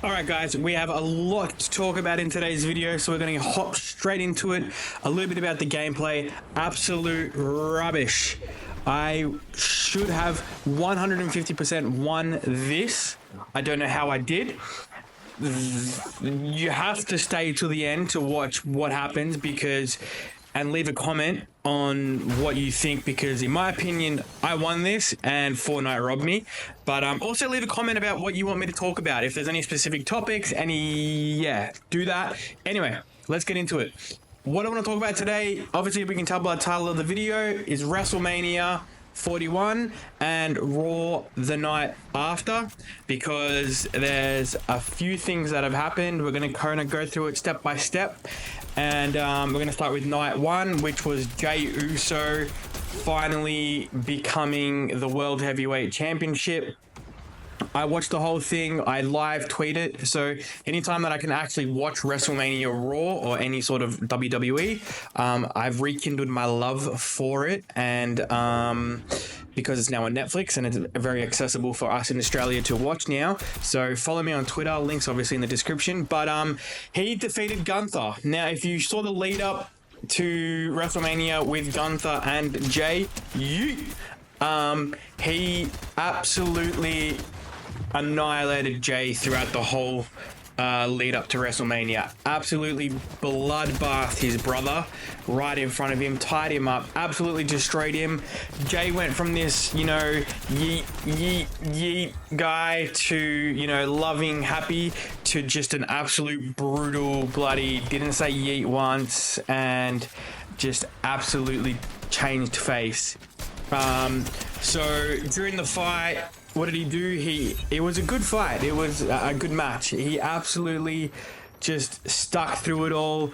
Alright guys, we have a lot to talk about in today's video, so we're going to hop straight into it. A little bit about the gameplay. Absolute rubbish. I should have 150% won this. I don't know how I did. You have to stay till the end to watch what happens and leave a comment on what you think, because in my opinion I won this and Fortnite robbed me. But also leave a comment about what you want me to talk about. If there's any specific topics, do that. Anyway, let's get into it. What I want to talk about today, obviously we can tell by the title of the video, is WrestleMania 41 and Raw the night after, because there's a few things that have happened. We're going to kind of go through it step by step, and we're going to start with night one, which was Jey Uso finally becoming the World Heavyweight Championship. I watched the whole thing. I live tweet it. So anytime that I can actually watch WrestleMania Raw or any sort of WWE, I've rekindled my love for it. And because it's now on Netflix and it's very accessible for us in Australia to watch now. So follow me on Twitter. Links obviously in the description. But he defeated Gunther. Now, if you saw the lead up to WrestleMania with Gunther and Jey, he absolutely annihilated Jey throughout the whole lead up to WrestleMania. Absolutely bloodbathed his brother right in front of him, tied him up, absolutely destroyed him. Jey went from this, yeet guy to, loving, happy, to just an absolute brutal, bloody, didn't say yeet once, and just absolutely changed face. So during the fight, what did he do? It was a good fight. It was a good match. He absolutely just stuck through it all.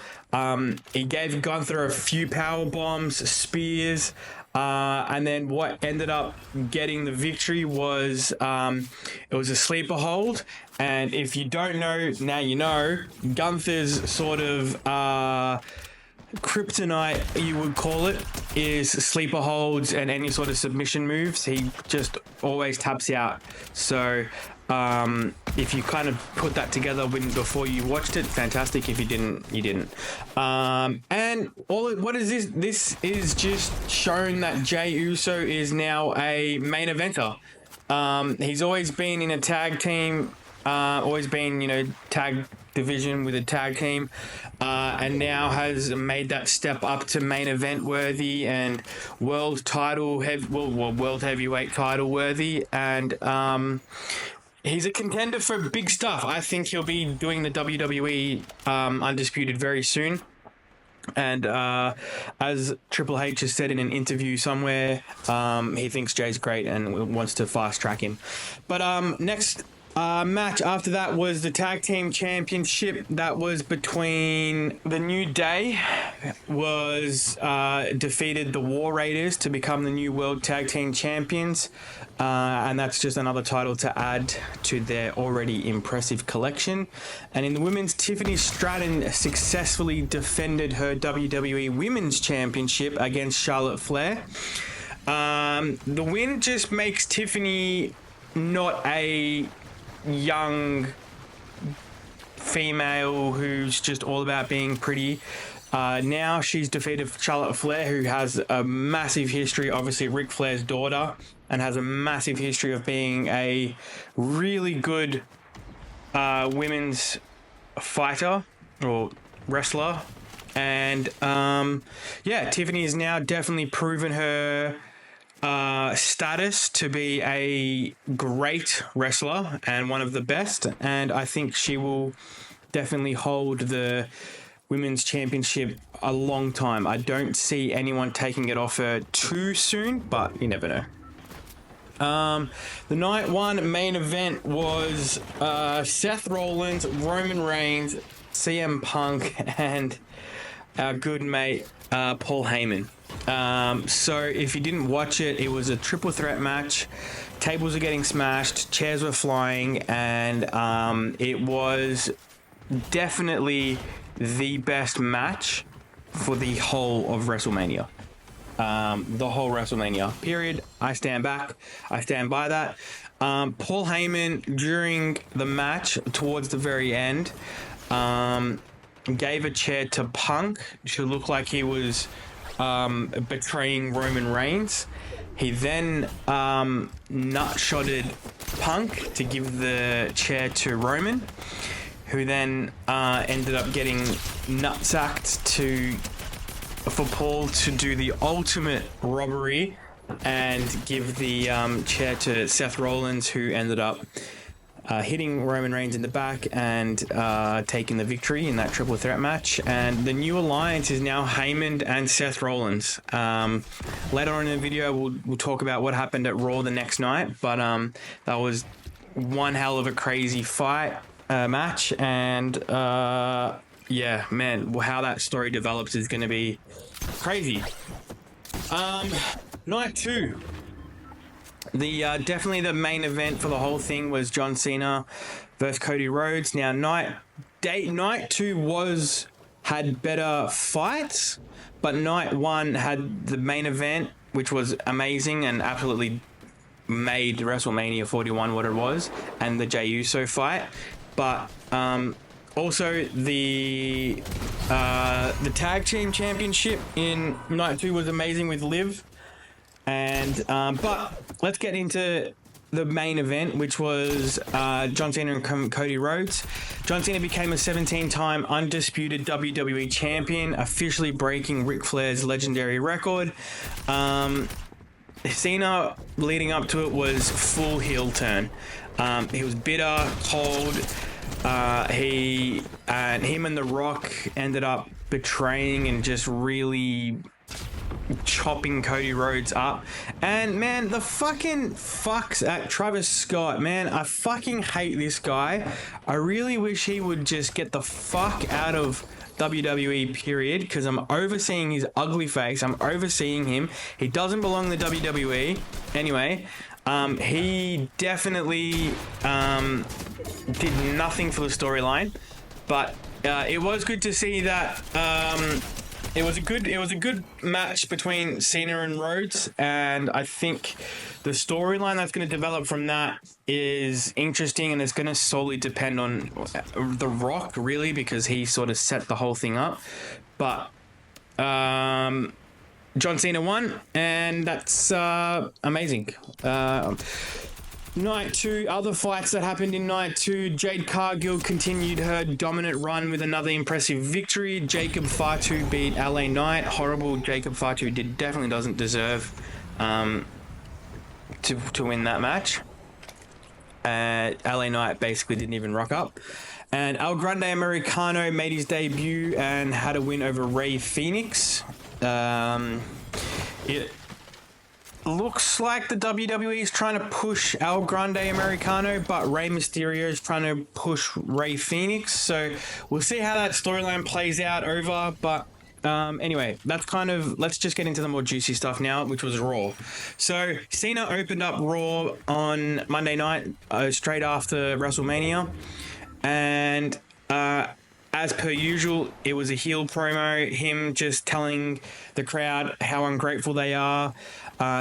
He gave Gunther a few power bombs, spears, and then what ended up getting the victory was it was a sleeper hold. And if you don't know, now you know. Gunther's sort of kryptonite, you would call it, is sleeper holds and any sort of submission moves. He just always taps out. So if you kind of put that together before you watched it, fantastic. If you didn't, you didn't. And what is this? This is just shown that Jey Uso is now a main eventer. He's always been in a tag team, always been, tag division with a tag team, and now has made that step up to main event worthy and world heavyweight title worthy, and he's a contender for big stuff. I think he'll be doing the WWE Undisputed very soon. And as Triple H has said in an interview somewhere, he thinks Jey's great and wants to fast track him. But next match after that was the tag team championship. That was between the New Day defeated the War Raiders to become the new world tag team champions, and that's just another title to add to their already impressive collection. And in the women's, Tiffany Stratton successfully defended her WWE Women's Championship against Charlotte Flair. The win just makes Tiffany not a young female who's just all about being pretty. Now she's defeated Charlotte Flair, who has a massive history, obviously Ric Flair's daughter, and has a massive history of being a really good women's fighter or wrestler. And Tiffany has now definitely proven her status to be a great wrestler and one of the best, and I think she will definitely hold the women's championship a long time. I don't see anyone taking it off her too soon, but you never know. The night one main event was Seth Rollins, Roman Reigns, CM Punk, and our good mate Paul Heyman. So if you didn't watch it, it was a triple threat match. Tables were getting smashed, chairs were flying, and it was definitely the best match for the whole of WrestleMania. The whole WrestleMania period. I stand by that. Paul Heyman, during the match, towards the very end, gave a chair to Punk to look like he was betraying Roman Reigns. He then nutshotted Punk to give the chair to Roman, who then ended up getting nutsacked for Paul to do the ultimate robbery and give the chair to Seth Rollins, who ended up hitting Roman Reigns in the back and taking the victory in that triple threat match. And the new alliance is now Heyman and Seth Rollins. Later on in the video, we'll talk about what happened at Raw the next night, but that was one hell of a crazy fight match. And yeah, man, how that story develops is going to be crazy. Night 2. Definitely the main event for the whole thing was John Cena versus Cody Rhodes. Now, night 2 had better fights, but night 1 had the main event, which was amazing and absolutely made WrestleMania 41 what it was, and the Jey Uso fight. But also the tag team championship in night 2 was amazing with Liv. And but let's get into the main event, which was John Cena and Cody Rhodes. John Cena became a 17-time undisputed WWE champion, officially breaking Ric Flair's legendary record. Cena, leading up to it, was full heel turn. He was bitter, cold. Him and The Rock ended up betraying and just really chopping Cody Rhodes up. And man, the fucking fucks at Travis Scott, man, I fucking hate this guy. I really wish he would just get the fuck out of WWE, period, because I'm overseeing his ugly face. I'm overseeing him. He doesn't belong in the WWE. Anyway, he definitely did nothing for the storyline, but it was good to see that it was a good match between Cena and Rhodes, and I think the storyline that's going to develop from that is interesting, and it's going to solely depend on The Rock, really, because he sort of set the whole thing up. But John Cena won, and that's amazing. Night 2, other fights that happened in Night 2. Jade Cargill continued her dominant run with another impressive victory. Jacob Fatu beat LA Knight. Horrible. Jacob Fatu definitely doesn't deserve to win that match. LA Knight basically didn't even rock up. And El Grande Americano made his debut and had a win over Rey Fenix. It looks like the WWE is trying to push El Grande Americano, but Rey Mysterio is trying to push Rey Fenix. So we'll see how that storyline plays out over. But anyway, that's let's just get into the more juicy stuff now, which was Raw. So Cena opened up Raw on Monday night, straight after WrestleMania. And as per usual, it was a heel promo, him just telling the crowd how ungrateful they are.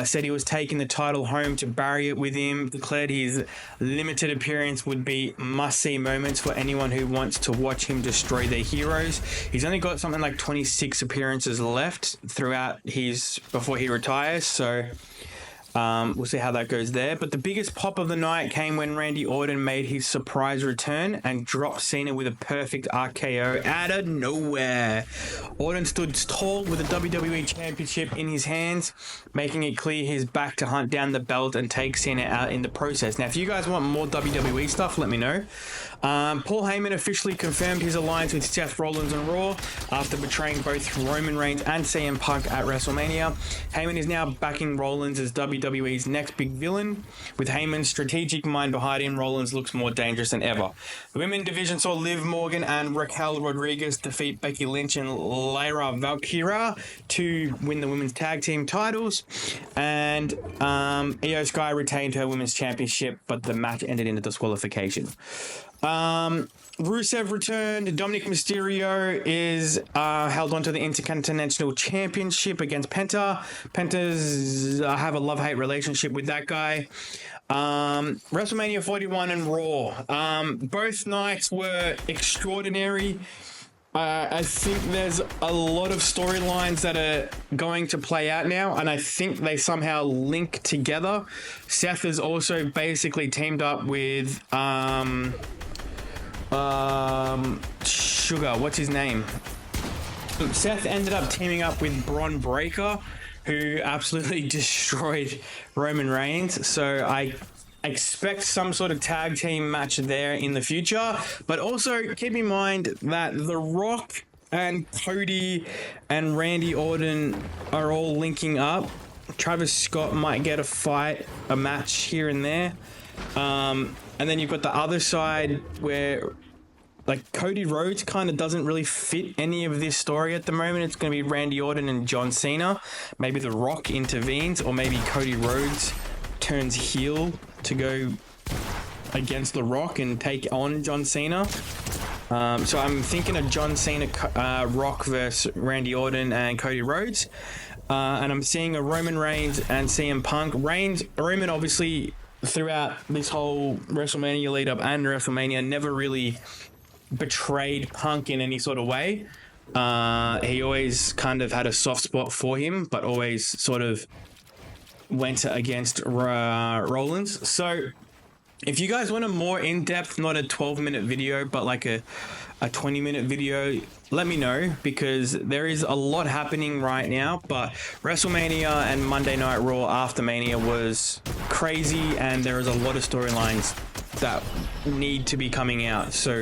Said he was taking the title home to bury it with him, declared his limited appearance would be must-see moments for anyone who wants to watch him destroy their heroes. He's only got something like 26 appearances left before he retires, so we'll see how that goes there. But the biggest pop of the night came when Randy Orton made his surprise return and dropped Cena with a perfect RKO out of nowhere. Orton stood tall with the WWE Championship in his hands, making it clear he's back to hunt down the belt and take Cena out in the process. Now, if you guys want more WWE stuff, let me know. Paul Heyman officially confirmed his alliance with Seth Rollins on Raw after betraying both Roman Reigns and CM Punk at WrestleMania. Heyman is now backing Rollins as WWE's next big villain. With Heyman's strategic mind behind him, Rollins looks more dangerous than ever. The women's division saw Liv Morgan and Raquel Rodriguez defeat Becky Lynch and Lyra Valkyria to win the women's tag team titles. And Io Sky retained her women's championship, but the match ended in a disqualification. Rusev returned. Dominic Mysterio is held onto the Intercontinental Championship against Penta. Penta's have a love-hate relationship with that guy. WrestleMania 41 and Raw. Both nights were extraordinary. I think there's a lot of storylines that are going to play out now, and I think they somehow link together. Seth has also basically teamed up with Sugar. What's his name? Seth ended up teaming up with Bron Breakker, who absolutely destroyed Roman Reigns. So I expect some sort of tag team match there in the future. But also keep in mind that The Rock and Cody and Randy Orton are all linking up. Travis Scott might get a match here and there. And then you've got the other side where like Cody Rhodes kind of doesn't really fit any of this story at the moment. It's going to be Randy Orton and John Cena. Maybe The Rock intervenes, or maybe Cody Rhodes turns heel to go against The Rock and take on John Cena. So I'm thinking of John Cena, Rock versus Randy Orton and Cody Rhodes. And I'm seeing a Roman Reigns and CM Punk. Roman obviously throughout this whole WrestleMania lead up and WrestleMania never really betrayed Punk in any sort of way. He always kind of had a soft spot for him, but always sort of went against Rollins. So if you guys want a more in-depth, not a 12-minute video, but like a 20-minute video, let me know, because there is a lot happening right now. But WrestleMania and Monday Night Raw after Mania was crazy, and there is a lot of storylines that need to be coming out. So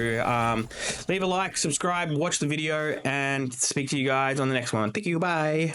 leave a like, subscribe, watch the video, and speak to you guys on the next one. Thank you. Bye.